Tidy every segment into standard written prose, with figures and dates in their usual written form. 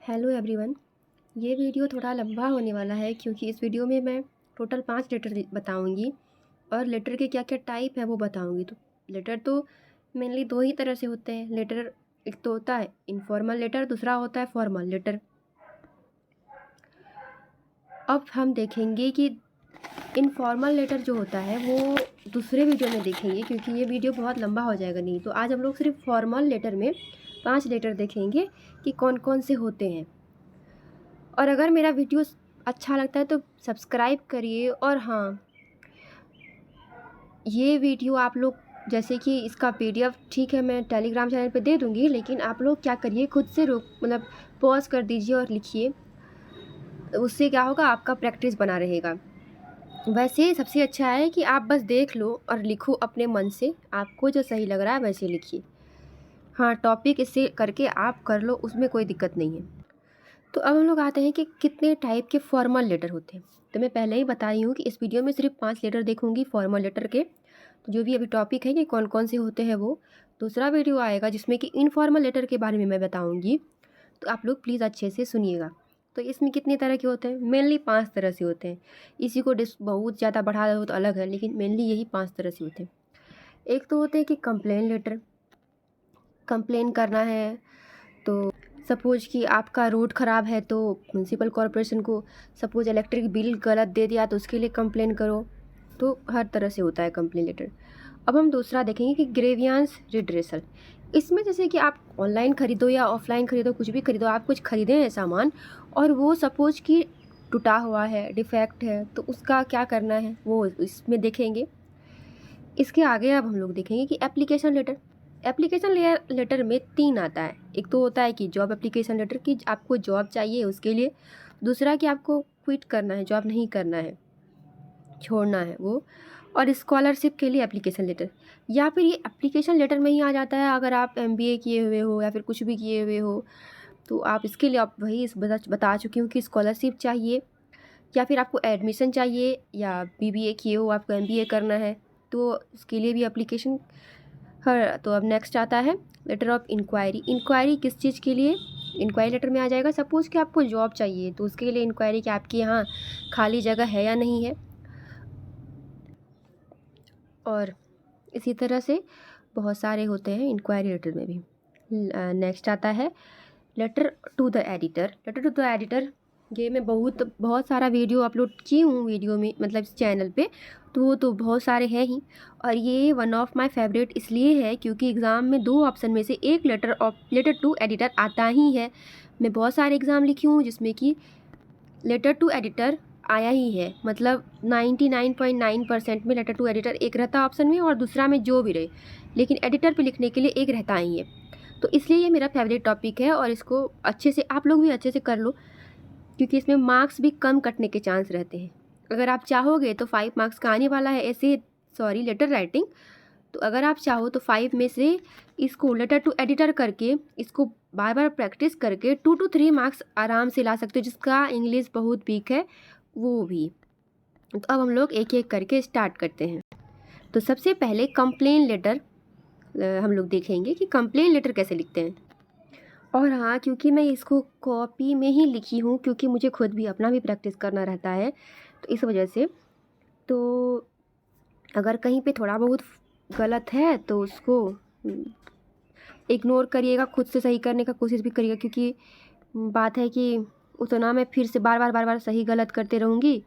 Hello everyone. ये video थोड़ा लंबा होने वाला है क्योंकि इस वीडियो में मैं टोटल 5 लेटर बताऊंगी और लेटर के क्या क्या टाइप है वो बताऊंगी। तो लेटर तो मेनली दो ही तरह से होते हैं लेटर। एक तो होता है इनफॉर्मल लेटर, दूसरा होता है फॉर्मल लेटर। अब हम देखेंगे कि इनफॉर्मल लेटर जो होता है वो दूसरे वीडियो में देखेंगे क्योंकि ये वीडियो बहुत लंबा हो जाएगा। नहीं तो आज हम लोग सिर्फ फॉर्मल लेटर में 5 लेटर देखेंगे कि कौन कौन से होते हैं। और अगर मेरा वीडियो अच्छा लगता है तो सब्सक्राइब करिए। और हाँ, ये वीडियो आप लोग जैसे कि इसका PDF ठीक है मैं टेलीग्राम चैनल पे दे दूँगी, लेकिन आप लोग क्या करिए खुद से पॉज़ कर दीजिए और लिखिए। उससे क्या होगा, आपका प्रैक्टिस बना रहेगा। वैसे सबसे अच्छा है कि आप बस देख लो और लिखो अपने मन से, आपको जो सही लग रहा है वैसे लिखिए। हाँ, टॉपिक इससे करके आप कर लो, उसमें कोई दिक्कत नहीं है। तो अब हम लोग आते हैं कि कितने टाइप के फॉर्मल लेटर होते हैं। तो मैं पहले ही बता रही हूँ कि इस वीडियो में सिर्फ 5 लेटर देखूंगी फॉर्मल लेटर के। तो जो भी अभी टॉपिक है कि कौन कौन से होते हैं वो दूसरा वीडियो आएगा जिसमें कि इनफॉर्मल लेटर के बारे में मैं बताऊँगी। तो आप लोग प्लीज़ अच्छे से सुनिएगा। तो इसमें कितने तरह के होते हैं? मेनली 5 तरह से होते हैं। इसी को बहुत ज़्यादा बढ़ा दो तो अलग है, लेकिन मेनली यही 5 तरह से होते हैं। एक तो होते हैं कि कंप्लेन लेटर। कंप्लेन करना है तो सपोज़ कि आपका रोड ख़राब है तो म्युनिसिपल कॉरपोरेशन को सपोज़ इलेक्ट्रिक बिल गलत दे दिया तो उसके लिए कंप्लेन करो। तो हर तरह से होता है कंप्लेन लेटर। अब हम दूसरा देखेंगे कि ग्रेवियांस रिड्रेसल। इसमें जैसे कि आप ऑनलाइन ख़रीदो या ऑफ़लाइन ख़रीदो, कुछ भी ख़रीदो, आप कुछ ख़रीदे हैं सामान और वो सपोज़ कि टूटा हुआ है, डिफेक्ट है, तो उसका क्या करना है वो इसमें देखेंगे। इसके आगे अब हम लोग देखेंगे कि एप्लीकेशन लेटर। एप्लीकेशन लेटर में 3 आता है। एक तो होता है कि जॉब एप्लीकेशन लेटर कि आपको जॉब चाहिए उसके लिए। दूसरा कि आपको क्विट करना है, जॉब नहीं करना है, छोड़ना है वो। और स्कॉलरशिप के लिए एप्लीकेशन लेटर। या फिर ये एप्लीकेशन लेटर में ही आ जाता है अगर आप MBA किए हुए हो या फिर कुछ भी किए हुए हो तो आप इसके लिए आप वही बता चुकी हूँ कि स्कॉलरशिप चाहिए या फिर आपको एडमिशन चाहिए या BBA किए हो आपको MBA करना है तो उसके लिए भी एप्लीकेशन। हाँ, तो अब नेक्स्ट आता है लेटर ऑफ इंक्वायरी। इंक्वायरी किस चीज़ के लिए इंक्वायरी लेटर में आ जाएगा? सपोज़ कि आपको जॉब चाहिए तो उसके लिए इंक्वायरी कि आपके यहाँ खाली जगह है या नहीं है। और इसी तरह से बहुत सारे होते हैं इंक्वायरी लेटर में भी। नेक्स्ट आता है letter to the editor. Letter to the editor ये मैं बहुत सारा वीडियो अपलोड की हूँ वीडियो में, मतलब इस चैनल पे। तो वो तो बहुत सारे हैं ही, और ये वन ऑफ माय फेवरेट इसलिए है क्योंकि एग्ज़ाम में 2 ऑप्शन में से एक लेटर टू एडिटर आता ही है। मैं बहुत सारे एग्ज़ाम लिखी हूँ जिसमें कि लेटर टू एडिटर आया ही है, मतलब 99.9% में लेटर टू एडिटर एक रहता ऑप्शन में और दूसरा में जो भी रहे, लेकिन एडिटर पे लिखने के लिए एक रहता ही है। तो इसलिए ये मेरा फेवरेट टॉपिक है और इसको अच्छे से आप लोग भी अच्छे से कर लो क्योंकि इसमें मार्क्स भी कम कटने के चांस रहते हैं। अगर आप चाहोगे तो 5 मार्क्स का आने वाला है ऐसे, सॉरी, लेटर राइटिंग। तो अगर आप चाहो तो 5 में से इसको लेटर टू एडिटर करके इसको बार बार प्रैक्टिस करके 2 to 3 मार्क्स आराम से ला सकते हो, जिसका इंग्लिश बहुत वीक है वो भी। तो अब हम लोग एक एक करके स्टार्ट करते हैं। तो सबसे पहले कंप्लेन लेटर हम लोग देखेंगे कि कंप्लेन लेटर कैसे लिखते हैं। और हाँ, क्योंकि मैं इसको कॉपी में ही लिखी हूँ क्योंकि मुझे खुद भी अपना भी प्रैक्टिस करना रहता है, तो इस वजह से। तो अगर कहीं पे थोड़ा बहुत गलत है तो उसको इग्नोर करिएगा, खुद से सही करने का कोशिश भी करिएगा क्योंकि बात है कि उतना मैं फिर से बार बार सही गलत करते रहूँगी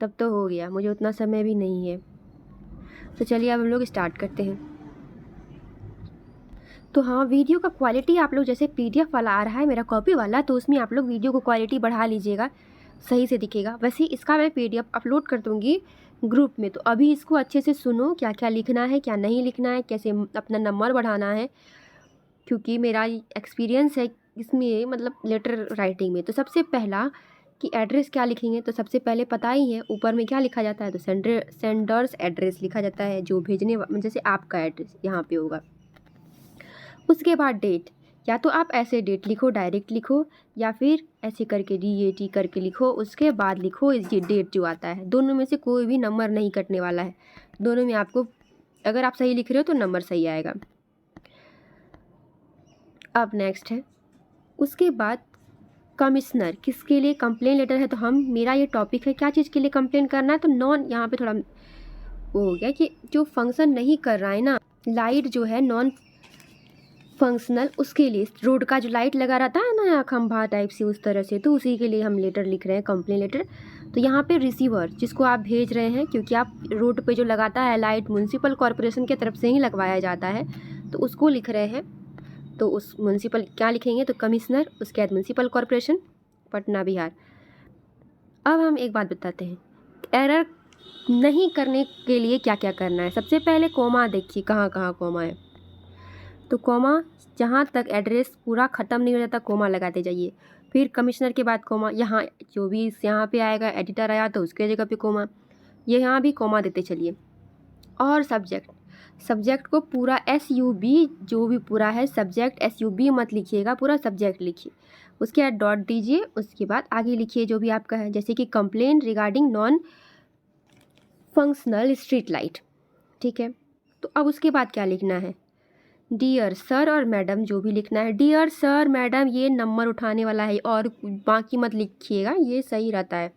तब तो हो गया, मुझे उतना समय भी नहीं है। तो चलिए अब हम लोग स्टार्ट करते हैं। तो हाँ, वीडियो का क्वालिटी आप लोग जैसे PDF वाला आ रहा है मेरा कॉपी वाला, तो उसमें आप लोग वीडियो को क्वालिटी बढ़ा लीजिएगा, सही से दिखेगा। वैसे इसका मैं PDF अपलोड कर दूँगी ग्रुप में, तो अभी इसको अच्छे से सुनो, क्या क्या लिखना है क्या नहीं लिखना है, कैसे अपना नंबर बढ़ाना है, क्योंकि मेरा एक्सपीरियंस है इसमें, मतलब लेटर राइटिंग में। तो सबसे पहला कि एड्रेस क्या लिखेंगे, तो सबसे पहले पता ही है ऊपर में क्या लिखा जाता है, तो सेंडर्स एड्रेस लिखा जाता है, जो भेजने जैसे आपका एड्रेस यहाँ पे होगा। उसके बाद डेट, या तो आप ऐसे डेट लिखो, डायरेक्ट लिखो, या फिर ऐसे करके DAT करके लिखो, उसके बाद लिखो ये डेट जो आता है। दोनों में से कोई भी नंबर नहीं कटने वाला है, दोनों में आपको अगर आप सही लिख रहे हो तो नंबर सही आएगा। अब नेक्स्ट है, उसके बाद कमिश्नर किसके लिए कंप्लेन लेटर है, तो हम मेरा ये टॉपिक है क्या चीज़ के लिए कंप्लेन करना है, तो नॉन, यहाँ पे थोड़ा वो हो गया कि जो फंक्शन नहीं कर रहा है ना, लाइट जो है नॉन फंक्शनल, उसके लिए रोड का जो लाइट लगा रहता है ना खंभा टाइप से उस तरह से, तो उसी के लिए हम लेटर लिख रहे हैं, कंप्लेन लेटर। तो यहाँ पे रिसीवर जिसको आप भेज रहे हैं, क्योंकि आप रोड पे जो लगाता है लाइट म्यूनसिपल कॉरपोरेशन की तरफ से ही लगवाया जाता है, तो उसको लिख रहे हैं। तो उस म्यूनसिपल क्या लिखेंगे, तो कमिश्नर, उसके बाद म्यूनसिपल कॉरपोरेशन पटना बिहार। अब हम एक बात बताते हैं, एरर नहीं करने के लिए क्या क्या करना है। सबसे पहले कोमा देखिए कहाँ कहाँ कोमा है, तो कोमा जहाँ तक एड्रेस पूरा ख़त्म नहीं हो जाता कोमा लगाते जाइए। फिर कमिश्नर के बाद कोमा, यहाँ जो भी यहाँ पे आएगा एडिटर आया तो उसके जगह पे कोमा, ये यहाँ भी कोमा देते चलिए। और सब्जेक्ट को पूरा SUB जो भी पूरा है सब्जेक्ट, SUB मत लिखिएगा, पूरा सब्जेक्ट लिखिए। उसके बाद डॉट दीजिए, उसके बाद आगे लिखिए जो भी आपका है, जैसे कि complain regarding non functional street light, ठीक है। तो अब उसके बाद क्या लिखना है, डियर सर और मैडम जो भी लिखना है, डियर सर मैडम ये नंबर उठाने वाला है, और बाकी मत लिखिएगा, ये सही रहता है।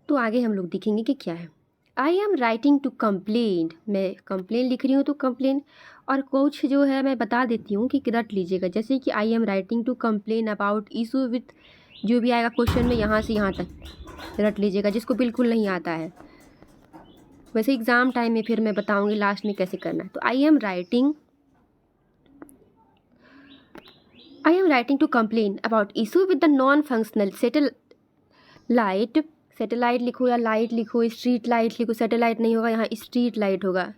तो आगे हम लोग देखेंगे कि क्या है। I am writing to complain, मैं कंप्लेन लिख रही हूँ तो कंप्लेन, और कुछ जो है मैं बता देती हूँ कि रट लीजिएगा, जैसे कि I am writing to complain about issue with, जो भी आएगा क्वेश्चन में यहाँ से यहाँ तक रट लीजिएगा, जिसको बिल्कुल नहीं आता है। वैसे एग्ज़ाम टाइम में फिर मैं बताऊँगी लास्ट में कैसे करना है। तो I am writing to complain about issue with the non functional satellite, satellite लिखो या लाइट लिखो, स्ट्रीट लाइट लिखो, सैटेलाइट नहीं होगा, यहाँ स्ट्रीट लाइट होगा।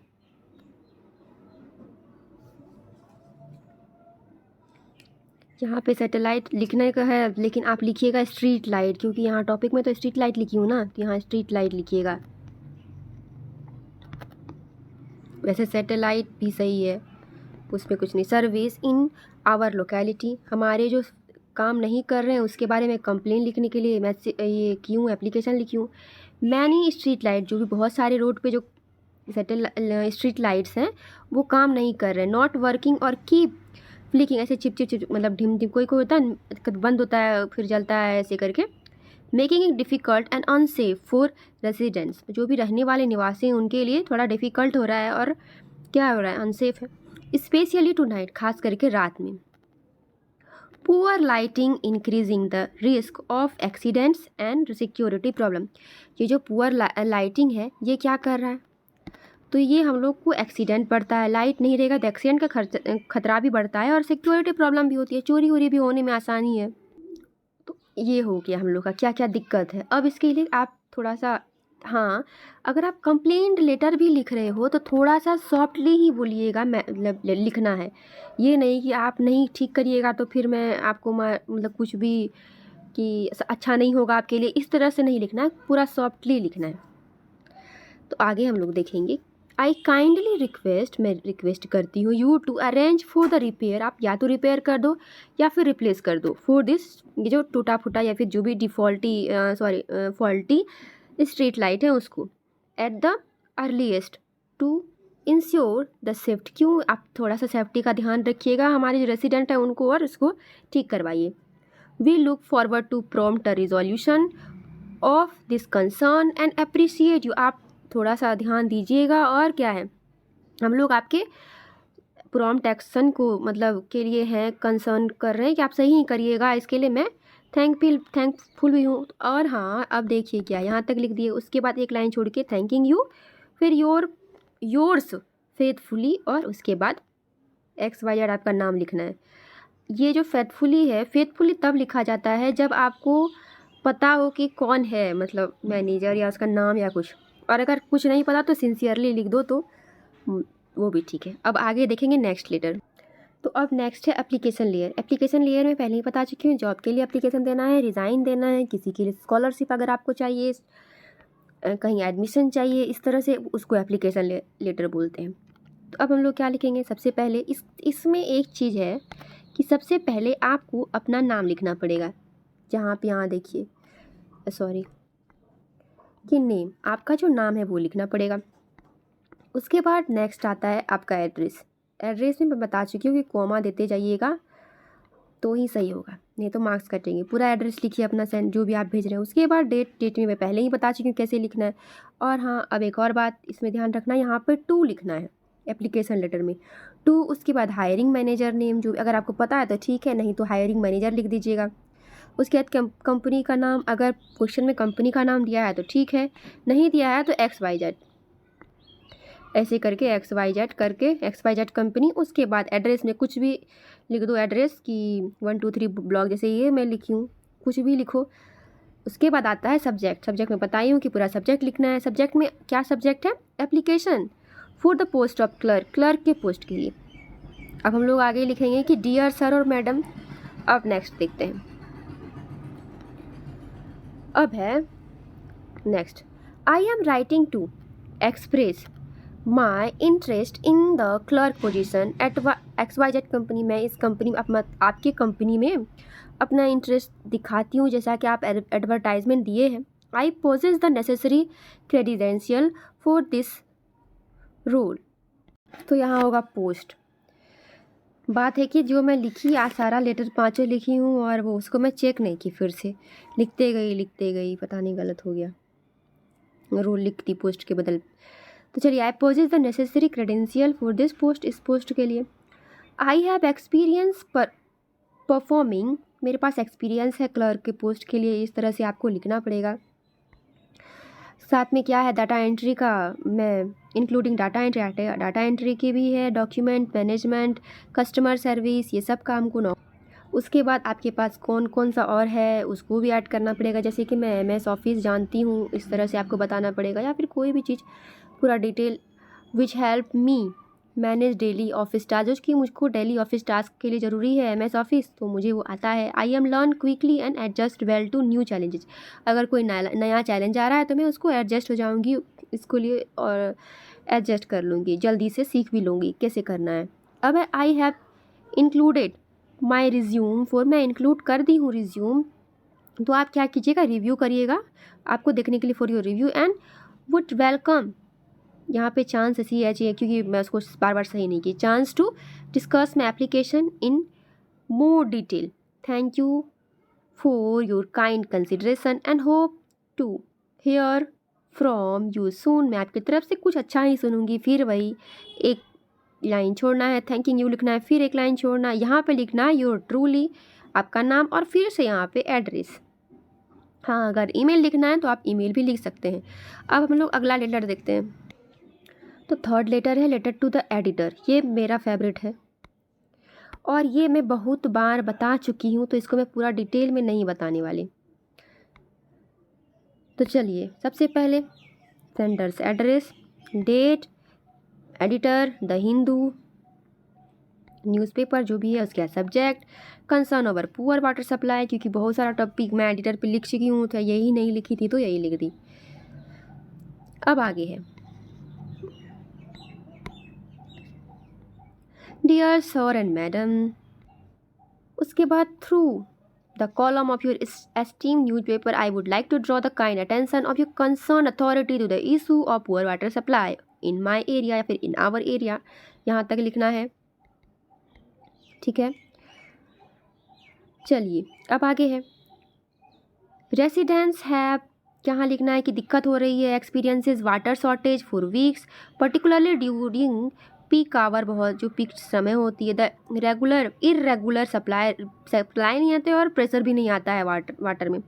यहाँ पे सैटेलाइट लिखने का है, लेकिन आप लिखिएगा स्ट्रीट लाइट, क्योंकि यहाँ टॉपिक में तो स्ट्रीट लाइट लिखी हूँ ना, तो यहाँ स्ट्रीट लाइट लिखिएगा। वैसे सैटेलाइट भी सही है, उसमें कुछ नहीं। सर्विस इन आवर लोकेलिटी, हमारे जो काम नहीं कर रहे हैं उसके बारे में कंप्लेन लिखने के लिए मैं ये की हूँ, एप्लीकेशन लिखी हूँ। मैनी स्ट्रीट लाइट, जो भी बहुत सारे रोड पे जो स्ट्रीट लाइट्स हैं वो काम नहीं कर रहे हैं। नॉट वर्किंग और कीप फ्लिकिंग, ऐसे चिप चिप चिप, मतलब ढिम ढिम, कोई कोई होता है बंद होता है फिर जलता है ऐसे करके। Making it difficult and unsafe for residents, जो भी रहने वाले निवासी हैं उनके लिए थोड़ा डिफ़िकल्ट हो रहा है और क्या हो रहा है, अनसेफ है। स्पेशली टू नाइट, खास करके रात में। Poor lighting increasing the risk of accidents and security problem, ये जो पुअर लाइटिंग है ये क्या कर रहा है, तो ये हम लोग को एक्सीडेंट बढ़ता है, लाइट नहीं रहेगा तो एक्सीडेंट का खतरा भी बढ़ता है और सिक्योरिटी प्रॉब्लम भी होती है, चोरी वोरी भी होने में आसानी है। तो ये हो गया हम लोग का क्या क्या दिक्कत है। अब इसके लिए आप थोड़ा सा, हाँ, अगर आप कंप्लेंट लेटर भी लिख रहे हो तो थोड़ा सा सॉफ्टली ही बोलिएगा, मतलब लिखना है, ये नहीं कि आप नहीं ठीक करिएगा तो फिर मैं आपको मतलब कुछ भी कि अच्छा नहीं होगा आपके लिए, इस तरह से नहीं लिखना है, पूरा सॉफ्टली लिखना है। तो आगे हम लोग देखेंगे। आई काइंडली रिक्वेस्ट, मैं रिक्वेस्ट करती हूँ, you to arrange for the repair, आप या तो रिपेयर कर दो या फिर रिप्लेस कर दो, फॉर दिस, ये जो टूटा फूटा या फिर जो भी फॉल्टी स्ट्रीट लाइट है उसको, at the earliest to ensure the safety, क्यों आप थोड़ा सा सेफ्टी का ध्यान रखिएगा, हमारे जो रेसिडेंट हैं उनको, और उसको ठीक करवाइए। We look forward to prompt resolution of this concern and appreciate you, आप थोड़ा सा ध्यान दीजिएगा, और क्या है, हम लोग आपके प्रॉम्प्ट एक्शन को मतलब के लिए हैं, कंसर्न कर रहे हैं कि आप सही ही करिएगा, इसके लिए मैं थैंकफुल भी हूँ। और हाँ, अब देखिए क्या यहाँ तक लिख दिए, उसके बाद एक लाइन छोड़ के थैंकिंग यू, फिर योर्स फेथफुली, और उसके बाद XYZ आपका नाम लिखना है। ये जो फेथफुली तब लिखा जाता है जब आपको पता हो कि कौन है, मतलब मैनेजर या उसका नाम या कुछ, और अगर कुछ नहीं पता तो सिंसियरली लिख दो, तो वो भी ठीक है। अब आगे देखेंगे नेक्स्ट लेटर। तो अब नेक्स्ट है एप्लीकेशन लेयर। एप्लीकेशन लेयर में पहले ही बता चुकी हूँ, जॉब के लिए एप्लीकेशन देना है, रिज़ाइन देना है, किसी के लिए स्कॉलरशिप अगर आपको चाहिए, कहीं एडमिशन चाहिए, इस तरह से उसको एप्लीकेशन लेटर बोलते हैं। तो अब हम लोग क्या लिखेंगे, सबसे पहले इसमें एक चीज़ है कि सबसे पहले आपको अपना नाम लिखना पड़ेगा, जहाँ पे यहाँ देखिए, सॉरी, कि नेम, आपका जो नाम है वो लिखना पड़ेगा। उसके बाद नेक्स्ट आता है आपका एड्रेस, एड्रेस में मैं बता चुकी हूँ कि कॉमा देते जाइएगा तो ही सही होगा, नहीं तो मार्क्स कटेंगे। पूरा एड्रेस लिखिए अपना सेंड जो भी आप भेज रहे हैं। उसके बाद डेट में मैं पहले ही बता चुकी हूँ कैसे लिखना है। और हाँ, अब एक और बात इसमें ध्यान रखना, यहाँ पे टू लिखना है एप्लीकेशन लेटर में, टू। उसके बाद हायरिंग मैनेजर नेम, जो अगर आपको पता है तो ठीक है, नहीं तो हायरिंग मैनेजर लिख दीजिएगा। उसके बाद कंपनी का नाम, अगर क्वेश्चन में कंपनी का नाम दिया है तो ठीक है, नहीं दिया है तो XYZ ऐसे करके XYZ करके XYZ कंपनी। उसके बाद एड्रेस में कुछ भी लिख दो, एड्रेस की 1 2 3 ब्लॉक, जैसे ये मैं लिखी हूँ, कुछ भी लिखो। उसके बाद आता है सब्जेक्ट। सब्जेक्ट में बताई हूँ कि पूरा सब्जेक्ट लिखना है। सब्जेक्ट में क्या सब्जेक्ट है? Application for the post of clerk, clerk के पोस्ट के लिए। अब हम लोग आगे लिखेंगे कि डियर सर और मैडम। अब नेक्स्ट देखते हैं। अब है next, I am writing to express my interest in the clerk position at XYZ company. मैं इस कंपनी में आपकी कंपनी में अपना इंटरेस्ट दिखाती हूँ, जैसा कि आप एडवर्टाइजमेंट दिए हैं। I possess the necessary credentials for this role. तो यहाँ होगा पोस्ट। बात है कि जो मैं लिखी, आज सारा लेटर 5 लिखी हूँ और वो उसको मैं चेक नहीं की, फिर से लिखते गई, पता नहीं गलत हो गया, रोल लिखती पोस्ट के बदल। तो चलिए, आई possess the necessary credential for this post, इस पोस्ट के लिए। आई हैव एक्सपीरियंस परफॉर्मिंग, मेरे पास एक्सपीरियंस है क्लर्क के पोस्ट के लिए। इस तरह से आपको लिखना पड़ेगा। साथ में क्या है, डाटा एंट्री का, मैं इंक्लूडिंग डाटा एंट्री की भी है, डॉक्यूमेंट मैनेजमेंट, कस्टमर सर्विस, ये सब काम को उसके बाद आपके पास कौन कौन सा और है उसको भी ऐड करना पड़ेगा, जैसे कि मैं MS ऑफिस जानती हूँ, इस तरह से आपको बताना पड़ेगा, या फिर कोई भी चीज़ पूरा detail. Which help me manage daily office task, जो कि मुझको डेली ऑफिस टास्क के लिए ज़रूरी है MS ऑफिस, तो मुझे वो आता है। I am learn quickly and adjust well to new challenges, अगर कोई नया चैलेंज आ रहा है तो मैं उसको एडजस्ट हो जाऊँगी इसको लिए, और एडजस्ट कर लूँगी, जल्दी से सीख भी लूँगी कैसे करना है। अब I have included my resume for, मैं इंक्लूड कर दी हूँ रिज्यूम, तो आप क्या कीजिएगा, रिव्यू करिएगा, आपको देखने के लिए, for your review. And would welcome, यहाँ पे चांस ऐसी है क्योंकि मैं उसको बार बार सही नहीं की, chance to discuss my application in more detail. Thank you for your kind consideration and hope to hear from you soon. मैं आपकी तरफ से कुछ अच्छा ही सुनूंगी। फिर वही एक लाइन छोड़ना है, थैंकिंग यू लिखना है, फिर एक लाइन छोड़ना, यहाँ पे लिखना है योर ट्रूली, आपका नाम, और फिर से यहाँ पे एड्रेस। हाँ, अगर ईमेल लिखना है तो आप ईमेल भी लिख सकते हैं। अब हम लोग अगला लेटर देखते हैं। तो थर्ड लेटर है लेटर टू द एडिटर। ये मेरा फेवरेट है और ये मैं बहुत बार बता चुकी हूँ, तो इसको मैं पूरा डिटेल में नहीं बताने वाली। तो चलिए, सबसे पहले sender's address, date, editor the Hindu newspaper जो भी है, उसके subject concern over poor water supply, क्योंकि बहुत सारा टॉपिक मैं एडिटर पे लिख चुकी हूँ, तो यही नहीं लिखी थी तो यही लिख दी। अब आगे है डियर सर एंड मैडम। उसके बाद through the column of your esteem newspaper I would like to draw the kind attention of your concern authority to the issue of poor water supply in my area, या फिर in our area, यहाँ तक लिखना है। ठीक है, चलिए अब आगे है रेसिडेंट्स हैव, यहाँ लिखना है कि दिक्कत हो रही है, experiences water shortage for weeks particularly during peak hour, बहुत जो पीक समय होती है, द रेगुलर इरेगुलर सप्लाई नहीं आते और प्रेशर भी नहीं आता है वाटर में।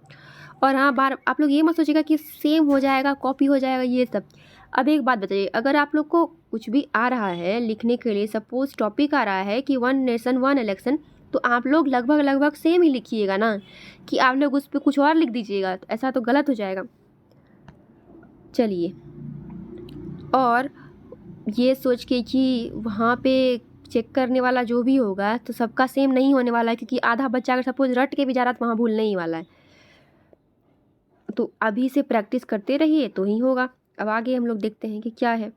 और हाँ, बार आप लोग ये मत सोचिएगा कि सेम हो जाएगा, कॉपी हो जाएगा, ये सब। अब एक बात बताइए, अगर आप लोग को कुछ भी आ रहा है लिखने के लिए, सपोज टॉपिक आ रहा है कि 1 नेशन 1 इलेक्शन, तो आप लोग लगभग सेम ही लिखिएगा ना, कि आप लोग उस पर कुछ और लिख दीजिएगा, तो ऐसा तो गलत हो जाएगा। चलिए, और ये सोच के कि वहाँ पे चेक करने वाला जो भी होगा तो सबका सेम नहीं होने वाला है, क्योंकि आधा बच्चा अगर सपोज रट के भी जा रहा तो वहाँ भूलने ही वाला है। तो अभी से प्रैक्टिस करते रहिए तो ही होगा। अब आगे हम लोग देखते हैं कि क्या है।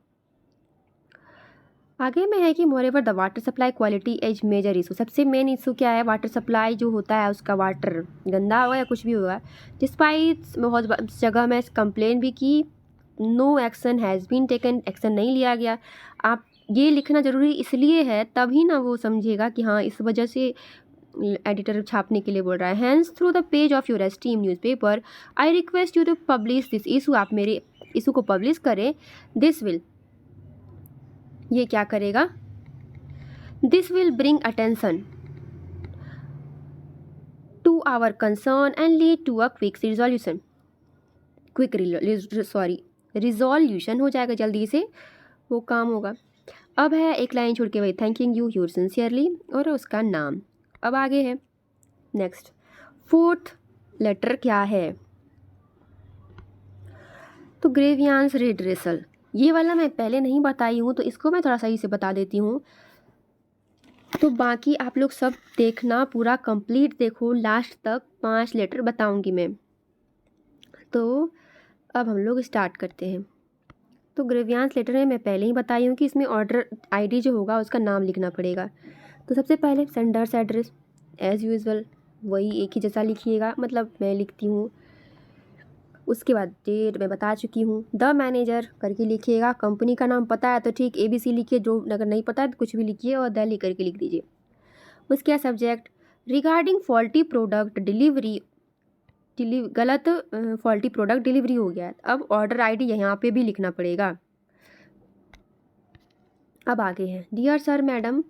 आगे में है कि moreover the water supply quality as major issue. सबसे मेन इशू क्या है, वाटर सप्लाई जो होता है उसका वाटर गंदा होगा या कुछ भी होगा। डिस्पाइट बहुत जगह मैं कंप्लेन भी की, no action has been taken, action नहीं लिया गया। आप ये लिखना ज़रूरी इसलिए है, तभी ना वो समझेगा कि हाँ इस वजह से एडिटर छापने के लिए बोल रहा है। Hence through the page of your esteem newspaper I request you to publish this issue, आप मेरे इशू को पब्लिश करें। दिस विल, ये क्या करेगा, this will bring attention to our concern and lead to a quick resolution, resolution हो जाएगा, जल्दी से वो काम होगा। अब है एक लाइन छोड़ के भाई, थैंकिंग यू योर सिंसियरली, और उसका नाम। अब आगे है नेक्स्ट, फोर्थ लेटर क्या है, तो ग्रेवियांस रिड्रेसल, ये वाला मैं पहले नहीं बताई हूँ तो इसको मैं थोड़ा सही से बता देती हूँ। तो बाकी आप लोग सब देखना, पूरा कंप्लीट देखो लास्ट तक, 5 लेटर बताऊँगी मैं। तो अब हम लोग स्टार्ट करते हैं। तो ग्रेवियांस लेटर में मैं पहले ही बताई हूँ कि इसमें ऑर्डर आईडी जो होगा उसका नाम लिखना पड़ेगा। तो सबसे पहले सेंडर्स एड्रेस एज़ यूजुअल वही एक ही जैसा लिखिएगा, मतलब मैं लिखती हूँ। उसके बाद डेट मैं बता चुकी हूँ। द मैनेजर करके लिखिएगा, कंपनी का नाम पता है तो ठीक ABC लिखिए, जो अगर नहीं पता है तो कुछ भी लिखिए और द करके लिख दीजिए। उसके बाद subject regarding faulty product delivery, गलत फॉल्टी प्रोडक्ट डिलीवरी हो गया है। अब ऑर्डर आईडी यहाँ पे भी लिखना पड़ेगा। अब आगे है, dear sir madam,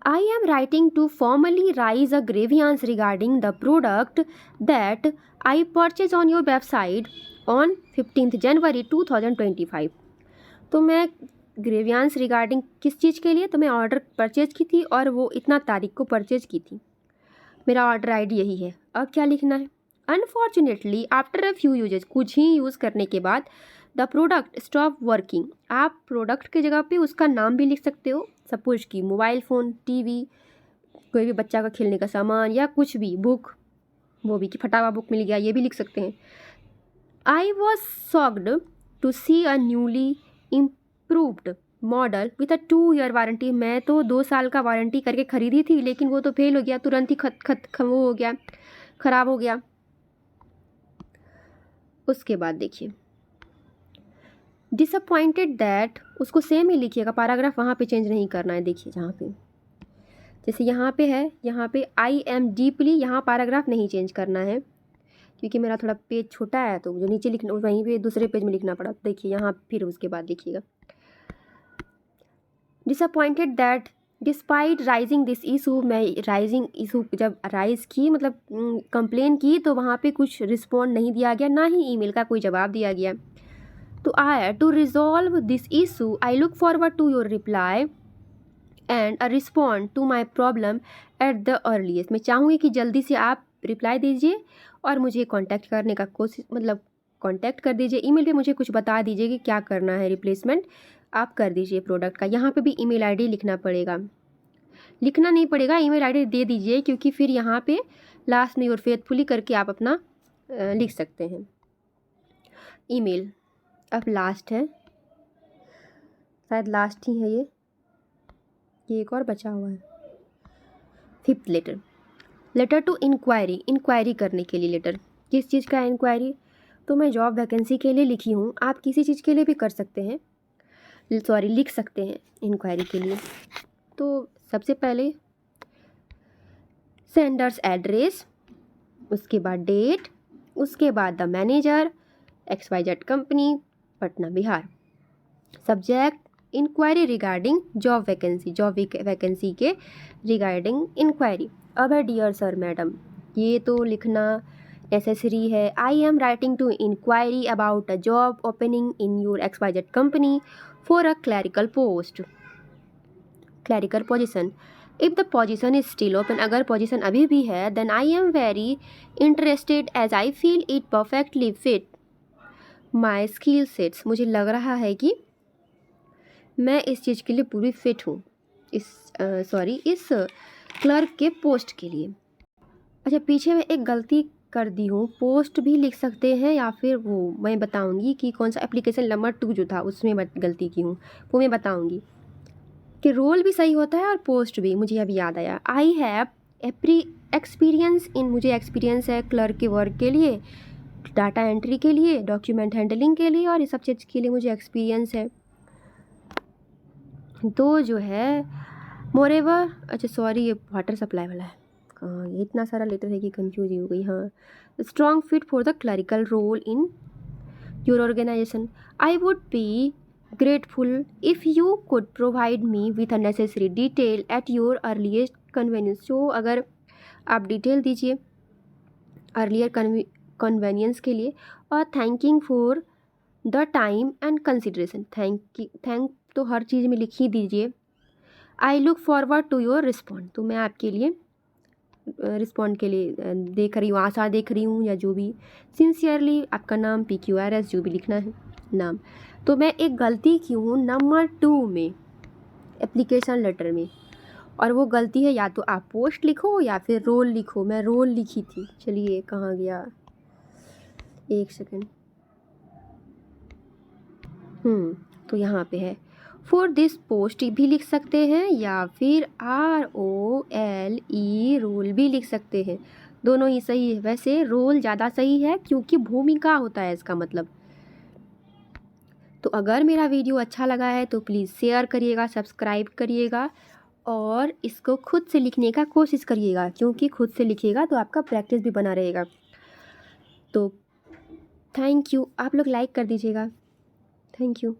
I am writing to formally raise a grievance regarding the product that I purchased on your website on 15th January 2025। तो मैं ग्रेवियांस रिगार्डिंग किस चीज़ के लिए, तो मैं ऑर्डर परचेज की थी और वो इतना तारीख को परचेज की थी। मेरा ऑर्डर आईडी यही है। अब क्या लिखना है, unfortunately after a few uses, कुछ ही यूज़ करने के बाद द प्रोडक्ट स्टॉप वर्किंग, आप प्रोडक्ट की जगह पे उसका नाम भी लिख सकते हो, सपोज कि मोबाइल फ़ोन, टीवी, कोई भी बच्चा का खेलने का सामान या कुछ भी, बुक, वो भी कि फटा हुआ बुक मिल गया, ये भी लिख सकते हैं। I was shocked to see a newly improved model with a 2 year warranty, मैं तो 2 साल का वारंटी करके ख़रीदी थी लेकिन वो तो फेल हो गया, तुरंत ही वो हो गया, ख़राब हो गया। उसके बाद देखिए डिसअपॉइंटेड दैट, उसको सेम ही लिखिएगा, पैराग्राफ वहाँ पे चेंज नहीं करना है। देखिए जहाँ पे, जैसे यहाँ पे है, यहाँ पे आई एम डीपली, यहाँ पैराग्राफ नहीं चेंज करना है क्योंकि मेरा थोड़ा पेज छोटा है, तो जो नीचे लिखना वहीं पे दूसरे पेज में लिखना पड़ा। देखिए यहाँ फिर उसके बाद देखिएगा, disappointed that despite rising this issue, मैं राइजिंग इशू जब राइज की मतलब कंप्लेन की तो वहाँ पे कुछ रिस्पॉन्ड नहीं दिया गया, ना ही ईमेल का कोई जवाब दिया गया। तो I to resolve this issue I look forward to your reply and a respond to my problem at the earliest, मैं चाहूँगी कि जल्दी से आप रिप्लाई दीजिए और मुझे कांटेक्ट करने का कोशिश, मतलब कांटेक्ट कर दीजिए, ईमेल पे मुझे कुछ बता दीजिए कि क्या करना है, रिप्लेसमेंट आप कर दीजिए प्रोडक्ट का। यहाँ पे भी ईमेल आईडी लिखना पड़ेगा, लिखना नहीं पड़ेगा, ईमेल आईडी दे दीजिए क्योंकि फिर यहाँ पे लास्ट में योर फेथफुली करके आप अपना लिख सकते हैं ईमेल। अब लास्ट है, शायद लास्ट ही है ये एक और बचा हुआ है, 5th letter, letter to inquiry, inquiry करने के लिए लेटर, किस चीज़ का इंक्वायरी, तो मैं जॉब वैकेंसी के लिए लिखी हूँ, आप किसी चीज़ के लिए भी कर सकते हैं, सॉरी लिख सकते हैं इंक्वायरी के लिए। तो सबसे पहले सेंडर्स एड्रेस, उसके बाद डेट, उसके बाद the manager XYZ company Patna Bihar, subject inquiry regarding job vacancy, job vacancy के रिगार्डिंग इंक्वायरी। अब है डियर सर मैडम, ये तो लिखना नेसेसरी है। I am writing to inquiry about a job opening in your XYZ company for a clerical post, clerical position, if the position is still open, अगर position अभी भी है, then I am very interested as I feel it perfectly fit my skill sets, मुझे लग रहा है कि मैं इस चीज़ के लिए पूरी फिट हूँ, इस क्लर्क के पोस्ट के लिए। अच्छा पीछे में एक गलती कर दी हूँ, पोस्ट भी लिख सकते हैं या फिर वो मैं बताऊँगी कि कौन सा एप्लीकेशन नंबर 2 जो था उसमें गलती की हूँ, वो मैं बताऊँगी कि रोल भी सही होता है और पोस्ट भी, मुझे अभी याद आया। आई हैव एक्सपीरियंस इन, मुझे एक्सपीरियंस है क्लर्क के वर्क के लिए, डाटा एंट्री के लिए, डॉक्यूमेंट हैंडलिंग के लिए, और ये सब चीज़ के लिए मुझे एक्सपीरियंस है। तो जो है मोरेवर, अच्छा सॉरी ये वाटर सप्लाई वाला है, कहाँ ये इतना सारा लेटर है कि कंफ्यूज ही हो गई। हाँ, strong fit for the clerical role in your organisation. I would be grateful if you could provide me with a necessary detail at your earliest convenience. जो अगर आप डिटेल दीजिए अर्लियर कन्वीनियंस के लिए। और thanking for the time and consideration, thank तो हर चीज़ में लिख ही दीजिए। I look forward to your respond, तो मैं आपके लिए रिस्पॉन्ड के लिए देख रही हूँ, आशा देख रही हूँ, या जो भी। सिंसियरली आपका नाम, PQRS जो भी लिखना है नाम। तो मैं एक गलती की हूँ नंबर 2 में एप्लीकेशन लेटर में, और वो गलती है या तो आप पोस्ट लिखो या फिर रोल लिखो। मैं रोल लिखी थी, चलिए कहाँ गया, एक सेकेंड। तो यहाँ पे है फॉर दिस पोस्ट भी लिख सकते हैं, या फिर ROLE रोल भी लिख सकते हैं, दोनों ही सही है। वैसे रोल ज़्यादा सही है क्योंकि भूमिका होता है इसका मतलब। तो अगर मेरा वीडियो अच्छा लगा है तो प्लीज़ शेयर करिएगा, सब्सक्राइब करिएगा, और इसको खुद से लिखने का कोशिश करिएगा, क्योंकि खुद से लिखिएगा तो आपका प्रैक्टिस भी बना रहेगा। तो थैंक यू, आप लोग लाइक कर दीजिएगा। Thank you.